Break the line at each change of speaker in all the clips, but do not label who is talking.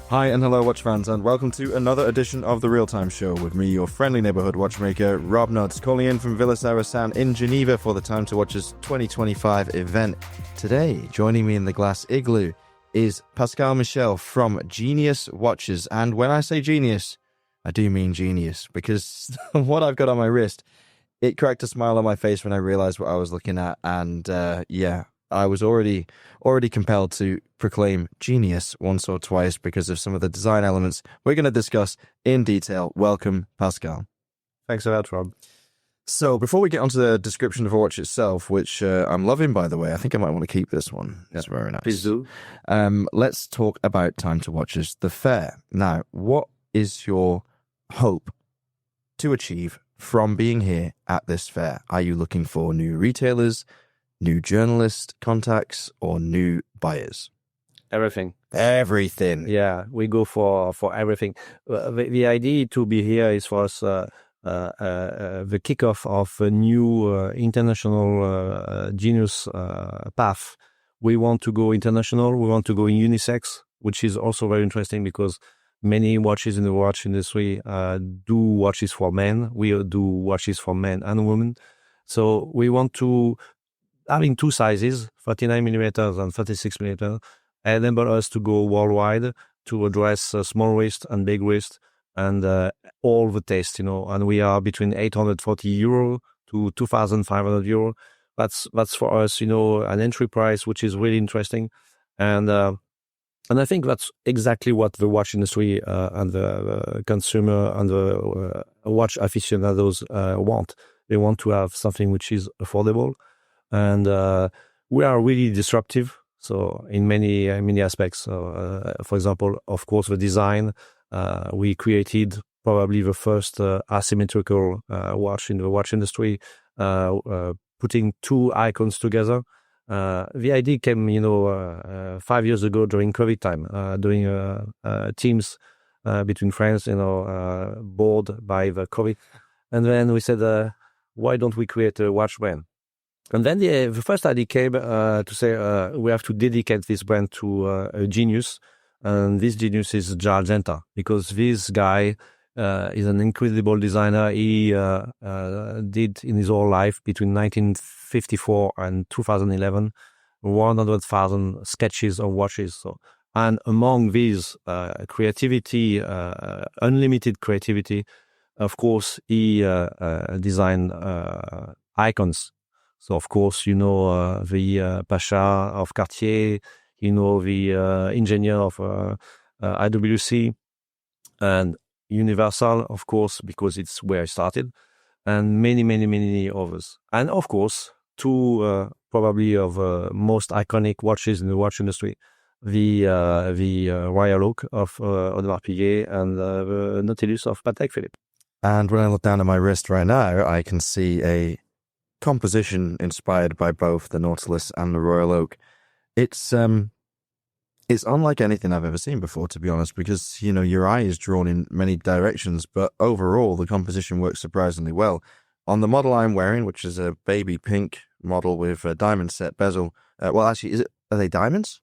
Hi and hello watch fans, and welcome to another edition of The Real Time Show with me, your friendly neighborhood watchmaker, Rob Nuts, calling in from Villa Sarasan in Geneva for the Time to Watch's 2025 event. Today, joining me in the glass igloo is Pascal Michel from Genius Watches, and when I say genius, I do mean genius, because what I've got on my wrist, it cracked a smile on my face when I realized what I was looking at, and I was already compelled to proclaim genius once or twice because of some of the design elements we're going to discuss in detail. Welcome, Pascal.
Thanks a lot, Rob.
So before we get onto the description of the watch itself, which I'm loving, by the way, I think I might want to keep this one. It's very nice.
Please do.
Let's talk about Time to Watches, the fair. Now, what is your hope to achieve from being here at this fair? Are you looking for new retailers, new journalist contacts, or new buyers?
Everything.
Everything.
Yeah, we go for everything. The idea to be here is for us the kickoff of a new international Genius path. We want to go international. We want to go in unisex, which is also very interesting because many watches in the watch industry do watches for men. We do watches for men and women. So we want to having two sizes, 39 millimeters and 36 millimeters, enable us to go worldwide to address small wrist and big wrist and all the taste, and we are between 840 euro to 2,500 euro. That's for us, an entry price, which is really interesting. And I think that's exactly what the watch industry and the consumer and the watch aficionados want. They want to have something which is affordable. And we are really disruptive. So in many aspects, for example, of course, the design, we created probably the first asymmetrical watch in the watch industry, putting two icons together. The idea came, 5 years ago during COVID time, doing teams between friends, bored by the COVID. And then we said, why don't we create a watch brand? And then the first idea came to say we have to dedicate this brand to a genius, and this genius is Già Argenta, because this guy is an incredible designer. He did in his whole life between 1954 and 2011 100,000 sketches of watches. So, and among these creativity, unlimited creativity, of course, he designed icons. So, of course, the Pasha of Cartier, the engineer of IWC, and Universal, of course, because it's where I started, and many, many, many others. And, of course, two probably of most iconic watches in the watch industry, the Royal Oak of Audemars Piguet and the Nautilus of Patek Philippe.
And when I look down at my wrist right now, I can see a composition inspired by both the Nautilus and the Royal Oak. It's unlike anything I've ever seen before, to be honest, because your eye is drawn in many directions, but overall the composition works surprisingly well. On the model I'm wearing, which is a baby pink model with a diamond set bezel, are they diamonds?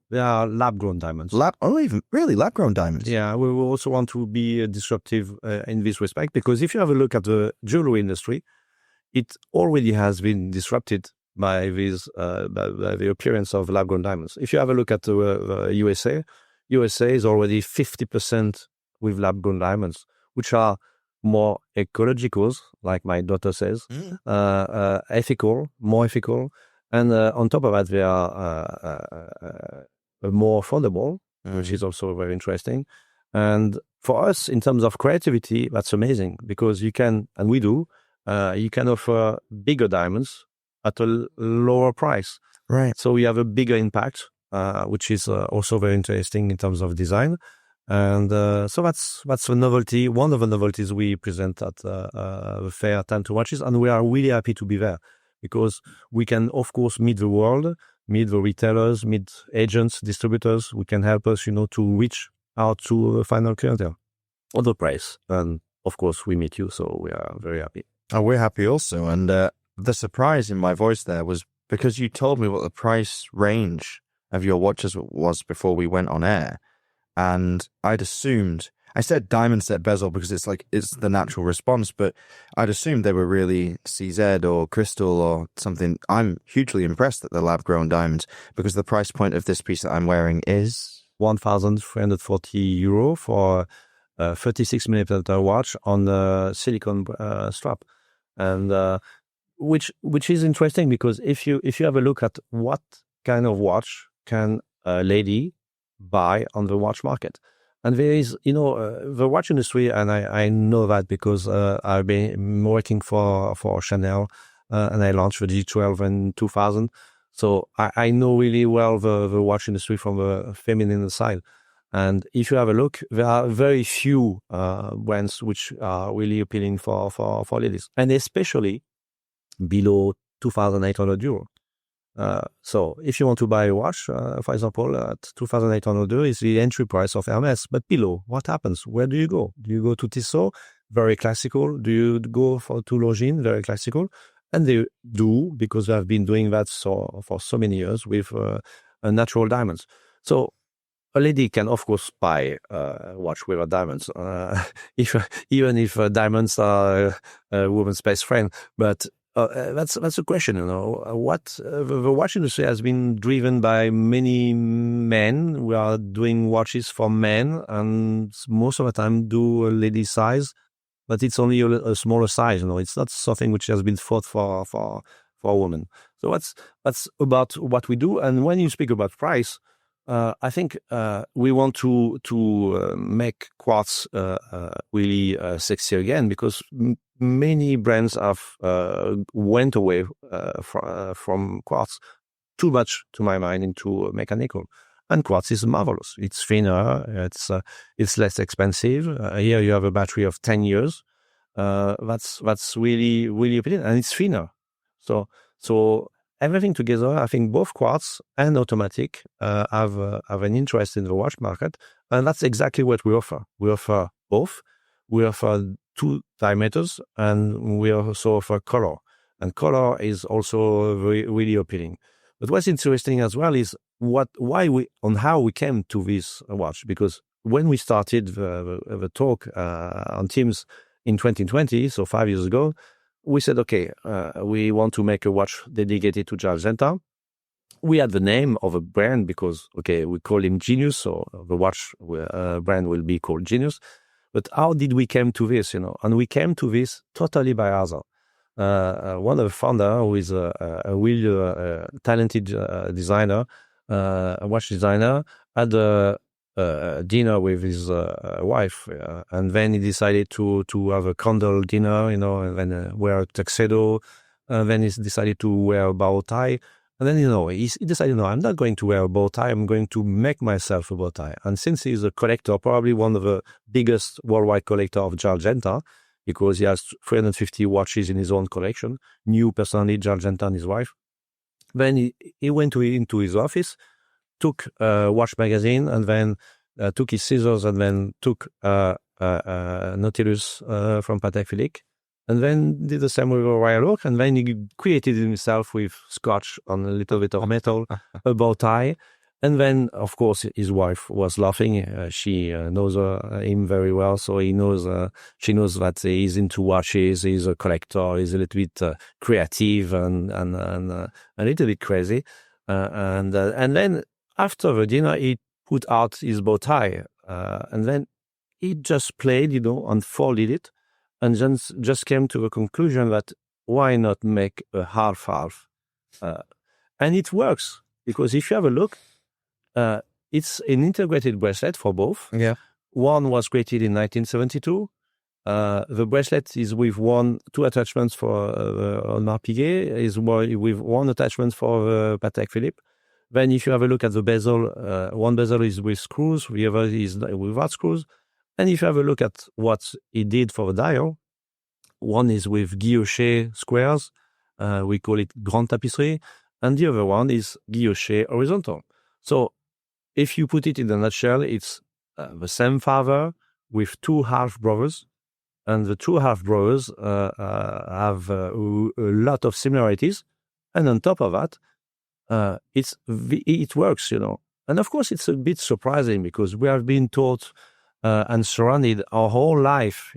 They are lab-grown diamonds.
Lab-grown diamonds?
Yeah, we will also want to be disruptive in this respect, because if you have a look at the jewelry industry, it already has been disrupted by this by the appearance of lab-grown diamonds. If you have a look at the USA is already 50% with lab-grown diamonds, which are more ecological, like my daughter says, ethical, more ethical, and on top of that, they are more affordable, which is also very interesting. And for us, in terms of creativity, that's amazing, because you can, and we do, you can offer bigger diamonds at a lower price.
Right.
So we have a bigger impact, which is also very interesting in terms of design. And so that's a novelty, one of the novelties we present at the fair Time to Watches. And we are really happy to be there, because we can, of course, meet the world, meet the retailers, meet agents, distributors. We can help us, to reach out to the final clientele. Other price. And of course, we meet you. So we are very happy.
Oh, we're happy also. And the surprise in my voice there was because you told me what the price range of your watches was before we went on air. and I'd assumed, I said diamond set bezel because it's the natural response, but I'd assumed they were really CZ or crystal or something. I'm hugely impressed that they're lab-grown diamonds, because the price point of this piece that I'm wearing is
1,340 euro for a 36 millimeter watch on the silicone strap, and which is interesting, because if you have a look at what kind of watch can a lady buy on the watch market, and there is, the watch industry, and I know that because I've been working for Chanel, and I launched the G12 in 2000. So I know really well the watch industry from the feminine side. And if you have a look, there are very few brands which are really appealing for ladies, and especially below 2,800 euro. So if you want to buy a watch, for example, at 2,800 euro is the entry price of Hermes. But below, what happens? Where do you go? Do you go to Tissot? Very classical. Do you go to Longines? Very classical. And they do, because they have been doing that for so many years with natural diamonds. So a lady can, of course, buy a watch with diamonds, even if diamonds are a woman's best friend. But that's a question, What the watch industry has been driven by many men who are doing watches for men, and most of the time do a lady size, but it's only a smaller size. It's not something which has been thought for women. So that's about what we do. And when you speak about price, I think we want to make quartz really sexy again, because many brands have went away from quartz too much, to my mind, into mechanical. And quartz is marvelous. It's thinner. It's less expensive. Here you have a battery of 10 years. That's really, really appealing, and it's thinner. So everything together, I think both quartz and automatic have an interest in the watch market, and that's exactly what we offer. We offer both. We offer 2 diameters, and we also offer color. And color is also really appealing. But what's interesting as well is how we came to this watch. Because when we started the talk on Teams in 2020, so 5 years ago, we said, okay, we want to make a watch dedicated to Giorgenta. We had the name of a brand because, okay, we call him Genius, so the watch brand will be called Genius. But how did we come to this, And we came to this totally by hazard. One of the founder, who is a really talented designer, a watch designer, had a dinner with his wife, and then he decided to have a candle dinner, and then wear a tuxedo. Then he decided to wear a bow tie. And then, he decided, no, I'm not going to wear a bow tie. I'm going to make myself a bow tie. And since he's a collector, probably one of the biggest worldwide collector of Giorgenta, because he has 350 watches in his own collection, new personally, Giorgenta and his wife. Then he went into his office, took a watch magazine, and then took his scissors, and then took Nautilus from Patek Philippe, and then did the same with a Royal Oak, and then he created himself with scotch on a little bit of metal, a bow tie. And then, of course, his wife was laughing. She knows him very well, so she knows that he's into watches, he's a collector, he's a little bit creative and a little bit crazy. And then after the dinner, he put out his bow tie, and then he just played, unfolded it, and just came to the conclusion that why not make a half-half? And it works, because if you have a look, it's an integrated bracelet for both.
Yeah.
One was created in 1972. The bracelet is with 2 attachments for Audemars Piguet, is with 1 attachment for Patek Philippe. Then if you have a look at the bezel, one bezel is with screws, the other is without screws. And if you have a look at what he did for the dial, one is with guilloché squares, we call it Grande Tapisserie, and the other one is guilloché horizontal. So if you put it in a nutshell, it's the same father with 2 half-brothers, and the 2 half-brothers have a lot of similarities. And on top of that, it works, And of course, it's a bit surprising because we have been taught and surrounded our whole life,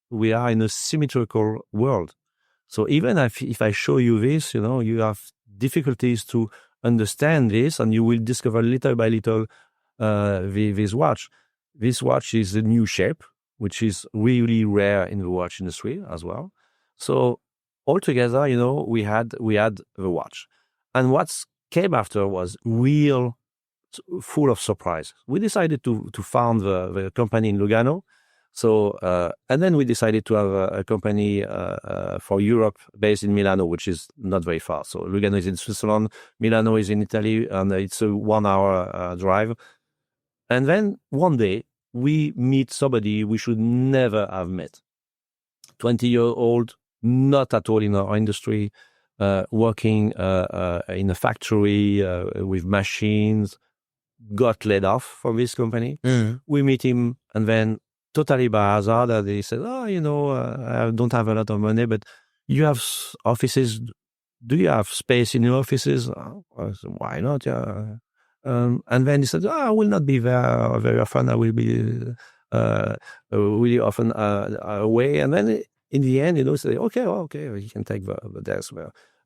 we are in a symmetrical world. So even if I show you this, you have difficulties to understand this, and you will discover little by little this watch. This watch is a new shape, which is really rare in the watch industry as well. So altogether, we had the watch, and what came after was real full of surprise. We decided to found the company in Lugano. So, and then we decided to have a company for Europe based in Milano, which is not very far. So Lugano is in Switzerland, Milano is in Italy, and it's a 1 hour drive. And then one day we meet somebody we should never have met. 20-year-old, not at all in our industry, working in a factory with machines, got laid off from this company. We meet him, and then totally by hazard, they said, I don't have a lot of money, but you have offices. Do you have space in your offices? I said, why not? Yeah. And then he said, I will not be there very often. I will be really often away. And then in the end, he said, okay, you can take the desk.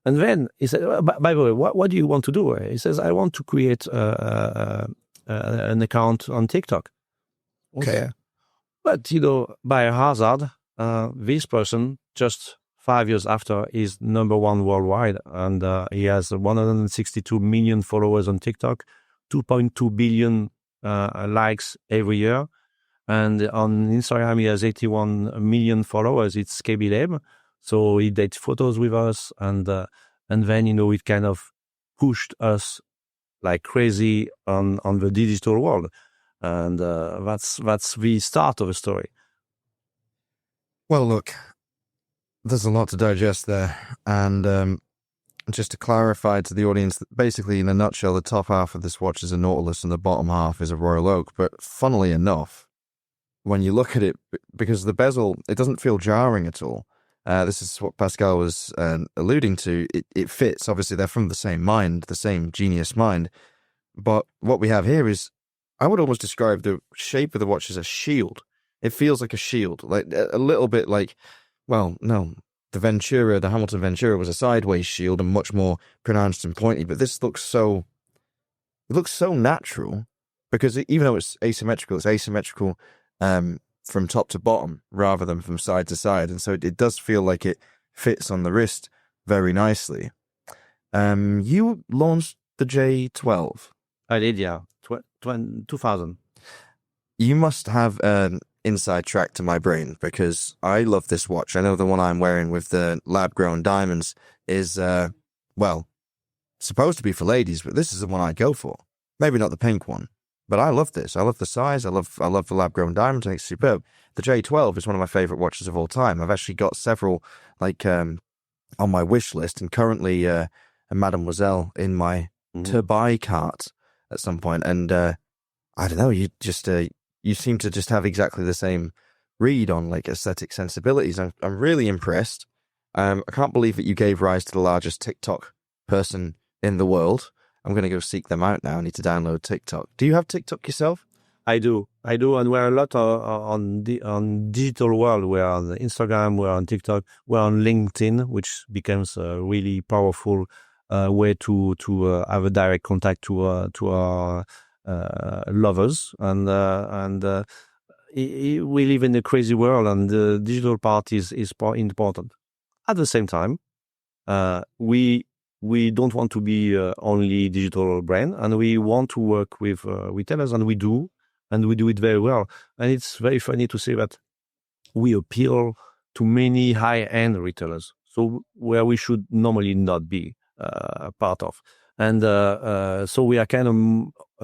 And then he said, by the way, what do you want to do? He says, I want to create an account on TikTok. Okay. But, by hazard, this person, just 5 years after, is number one worldwide. And he has 162 million followers on TikTok, 2.2 billion likes every year. And on Instagram, he has 81 million followers. It's KB Lab. So he did photos with us. And then, it kind of pushed us like crazy on the digital world. And that's the start of the story.
Well, look, there's a lot to digest there. And just to clarify to the audience, that basically, in a nutshell, the top half of this watch is a Nautilus and the bottom half is a Royal Oak. But funnily enough, when you look at it, because the bezel, it doesn't feel jarring at all. This is what Pascal was alluding to. It fits. Obviously, they're from the same mind, the same genius mind. But what we have here is, I would almost describe the shape of the watch as a shield. It feels like a shield, like a little bit like, well, no, the Hamilton Ventura was a sideways shield and much more pronounced and pointy. But this looks so natural, because even though it's asymmetrical from top to bottom rather than from side to side. And so it does feel like it fits on the wrist very nicely. You launched the J12.
I did, yeah. 2000.
You must have an inside track to my brain, because I love this watch. I know the one I'm wearing with the lab-grown diamonds is, supposed to be for ladies, but this is the one I go for. Maybe not the pink one, but I love this. I love the size. I love the lab-grown diamonds. I think it's superb. The J12 is one of my favorite watches of all time. I've actually got several, on my wish list, and currently a Mademoiselle in my to-buy cart at some point. And I don't know, you seem to just have exactly the same read on like aesthetic sensibilities. I'm really impressed. I can't believe that you gave rise to the largest TikTok person in the world. I'm going to go seek them out now. I need to download TikTok. Do you have TikTok yourself?
I do, and we're a lot on digital world. We're on Instagram, we're on TikTok, we're on LinkedIn, which becomes a really powerful way to have a direct contact to our lovers. And we live in a crazy world, and the digital part is important. At the same time, we don't want to be only digital brand, and we want to work with retailers, and we do it very well. And it's very funny to say that we appeal to many high-end retailers, so where we should normally not be part of. And so we are kind of,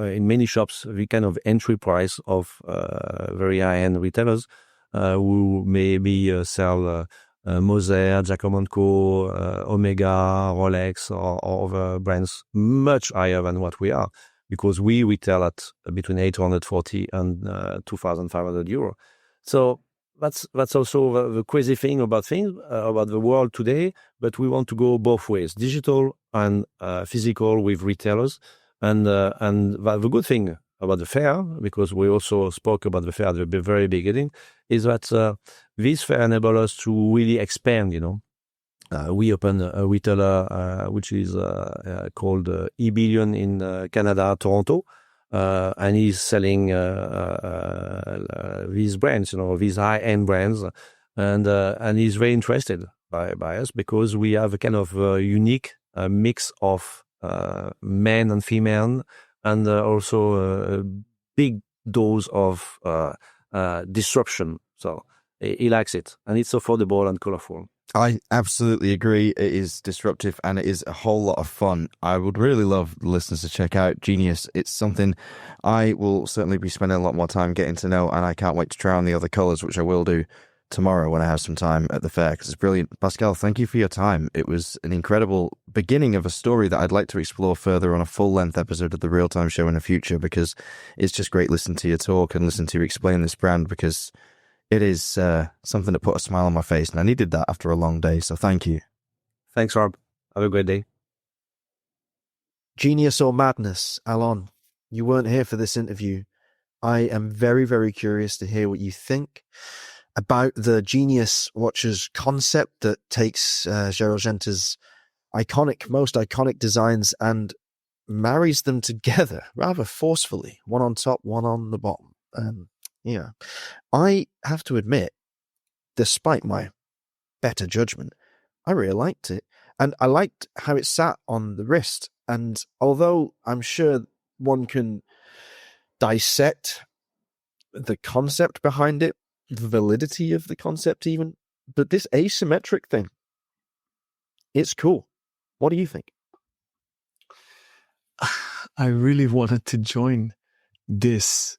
in many shops, we kind of entry price of very high-end retailers who maybe sell Moser, Giacomo & Co, Omega, Rolex, or other brands much higher than what we are, because we retail at between 840 and 2,500 euro. So that's also the crazy thing about the world today. But we want to go both ways, digital and physical with retailers. And the good thing about the fair, because we also spoke about the fair at the very beginning, is that this fair enables us to really expand, we opened a retailer which is called eBillion in Canada, Toronto, and he's selling these brands, these high-end brands, and he's very interested by us because we have a kind of unique mix of men and female, and also a big dose of disruption. So he likes it, and it's affordable and colorful.
I absolutely agree. It is disruptive and it is a whole lot of fun. I would really love the listeners to check out Genius. It's something I will certainly be spending a lot more time getting to know, and I can't wait to try on the other colours, which I will do tomorrow when I have some time at the fair, because it's brilliant. Pascal, thank you for your time. It was an incredible beginning of a story that I'd like to explore further on a full-length episode of the Real Time Show in the future, because it's just great listening to you talk and listen to you explain this brand, because it is something that put a smile on my face, and I needed that after a long day, so thank you.
Thanks, Rob. Have a great day.
Genius or madness, Alon, you weren't here for this interview. I am very, very curious to hear what you think about the Genius watches concept that takes Gerald-Genter's most iconic designs and marries them together rather forcefully, one on top, one on the bottom. Yeah, I have to admit, despite my better judgment, I really liked it. And I liked how it sat on the wrist. And although I'm sure one can dissect the concept behind it, the validity of the concept even, but this asymmetric thing, it's cool. What do you think?
I really wanted to join this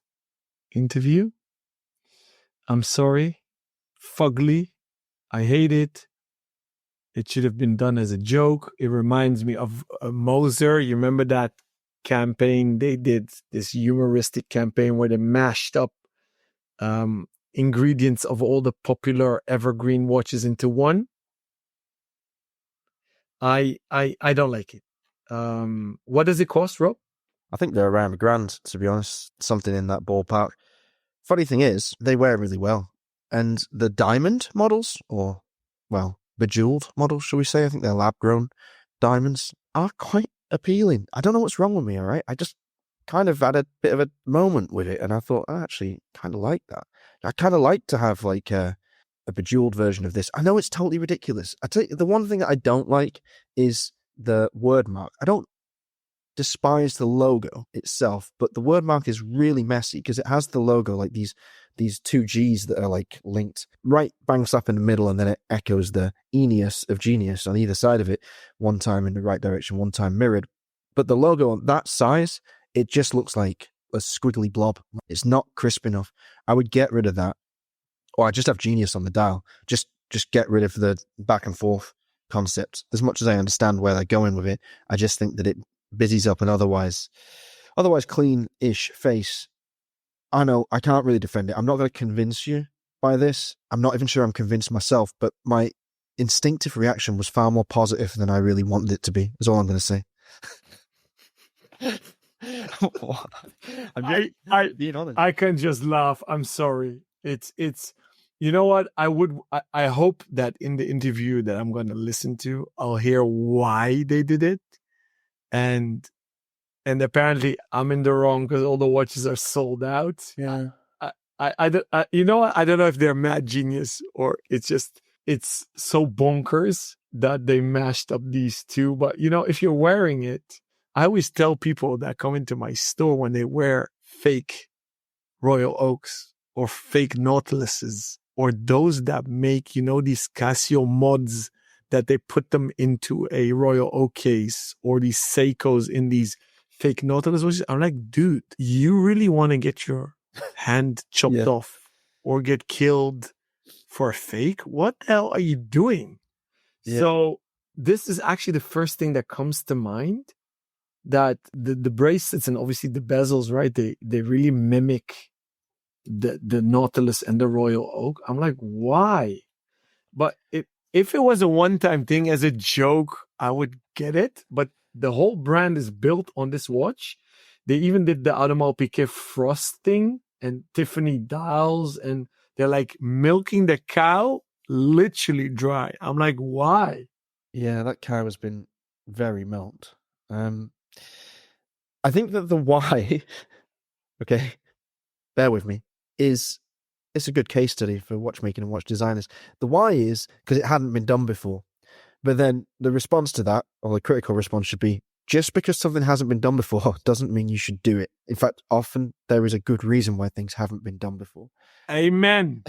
interview. I'm sorry. Fugly. I hate it. It should have been done as a joke. It reminds me of Moser. You remember that campaign? They did this humoristic campaign where they mashed up ingredients of all the popular evergreen watches into one. I don't like it. What does it cost, Rob?
I think they're around $1,000, to be honest. Something in that ballpark. Funny thing is, they wear really well. And the diamond models, or, well, bejeweled models, shall we say? I think they're lab-grown diamonds, are quite appealing. I don't know what's wrong with me, all right? I just kind of had a bit of a moment with it, and I thought, I actually kind of like that. I kind of like to have, like, a bejeweled version of this. I know it's totally ridiculous. I tell you, the one thing that I don't like is the word mark. I don't despise the logo itself, but the word mark is really messy because it has the logo, like these two G's that are like linked right bang slap in the middle, and then it echoes the Aeneas of Genius on either side of it, one time in the right direction, one time mirrored. But the logo on that size, it just looks like a squiggly blob. It's not crisp enough. I would get rid of that, or I just have Genius on the dial. Just get rid of the back and forth concept. As much as I understand where they're going with it, I just think that it busies up an otherwise clean-ish face. I know I can't really defend it. I'm not going to convince you by this. I'm not even sure I'm convinced myself, but my instinctive reaction was far more positive than I really wanted it to be, is all I'm going to say.
I'm being honest. I can just laugh. I'm sorry. It's you know what? I hope that in the interview that I'm going to listen to, I'll hear why they did it. And apparently I'm in the wrong because all the watches are sold out.
Yeah.
You know what? I don't know if they're mad genius or it's so bonkers that they mashed up these two. But if you're wearing it, I always tell people that come into my store when they wear fake Royal Oaks or fake Nautiluses or those that make, these Casio mods that they put them into a Royal Oak case, or these Seikos in these fake Nautilus watches. I'm like, dude, you really want to get your hand chopped off or get killed for a fake? What the hell are you doing? Yeah. So this is actually the first thing that comes to mind, that the bracelets and obviously the bezels, right? They really mimic the Nautilus and the Royal Oak. I'm like, why? But if it was a one-time thing as a joke, I would get it. But the whole brand is built on this watch. They even did the Audemars Piguet frosting and Tiffany dials, and they're like milking the cow literally dry. I'm like, why?
Yeah, that cow has been very milked. I think that the why, okay, bear with me, it's a good case study for watchmaking and watch designers. The why is because it hadn't been done before. But then the response to that, or the critical response, should be, just because something hasn't been done before doesn't mean you should do it. In fact, often there is a good reason why things haven't been done before.
Amen.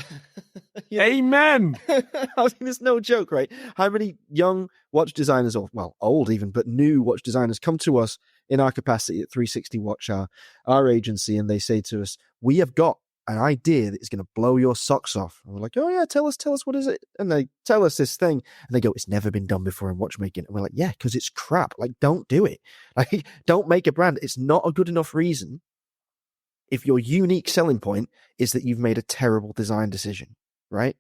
Yeah.
Amen.
I mean, it's no joke, right? How many young watch designers, or well, old even, but new watch designers come to us in our capacity at 360 Watch, our agency, and they say to us, we have got an idea that is going to blow your socks off. And we're like, oh yeah, tell us, what is it? And they tell us this thing, and they go, it's never been done before in watchmaking. And we're like, yeah, because it's crap. Like, don't do it. Like, don't make a brand. It's not a good enough reason if your unique selling point is that you've made a terrible design decision, right?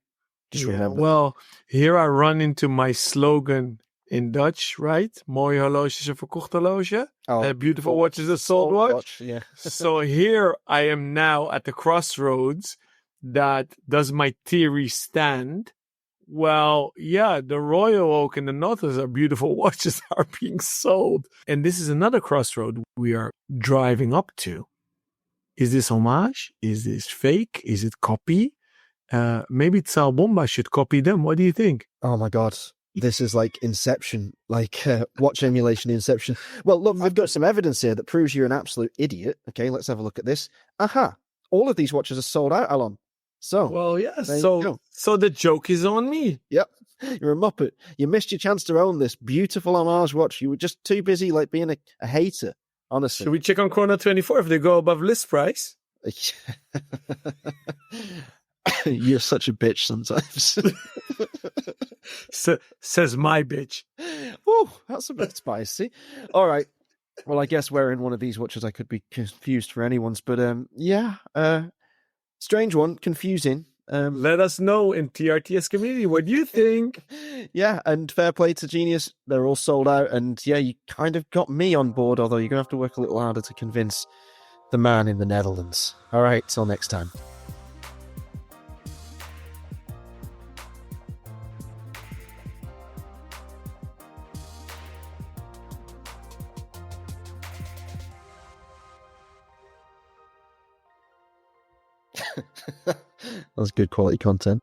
Just remember.
Well, here I run into my slogan in Dutch, right? Mooie horloge is een verkocht horloge. A beautiful watch is a sold watch.
Yeah.
So here I am now at the crossroads. That does my theory stand? Well, yeah, the Royal Oak and the Nautilus are beautiful watches are being sold. And this is another crossroad we are driving up to. Is this homage? Is this fake? Is it copy? Maybe Tsal Bomba should copy them. What do you think?
Oh my God. This is like Inception, like watch emulation Inception. Well, look, I've got some evidence here that proves you're an absolute idiot. Okay, let's have a look at this. Aha. All of these watches are sold out, Alon. So,
well, yeah.
there you go.
So the joke is on me.
Yep. You're a muppet. You missed your chance to own this beautiful homage watch. You were just too busy like being a hater, honestly.
Should we check on Chrono 24 if they go above list price?
You're such a bitch sometimes.
Says my bitch.
Oh, that's a bit spicy. All right. Well, I guess wearing one of these watches, I could be confused for anyone's, but yeah, strange one, confusing.
Let us know in TRTS community. What do you think?
Yeah, and fair play to Genius. They're all sold out, and yeah, you kind of got me on board, although you're going to have to work a little harder to convince the man in the Netherlands. All right, till next time. That was good quality content.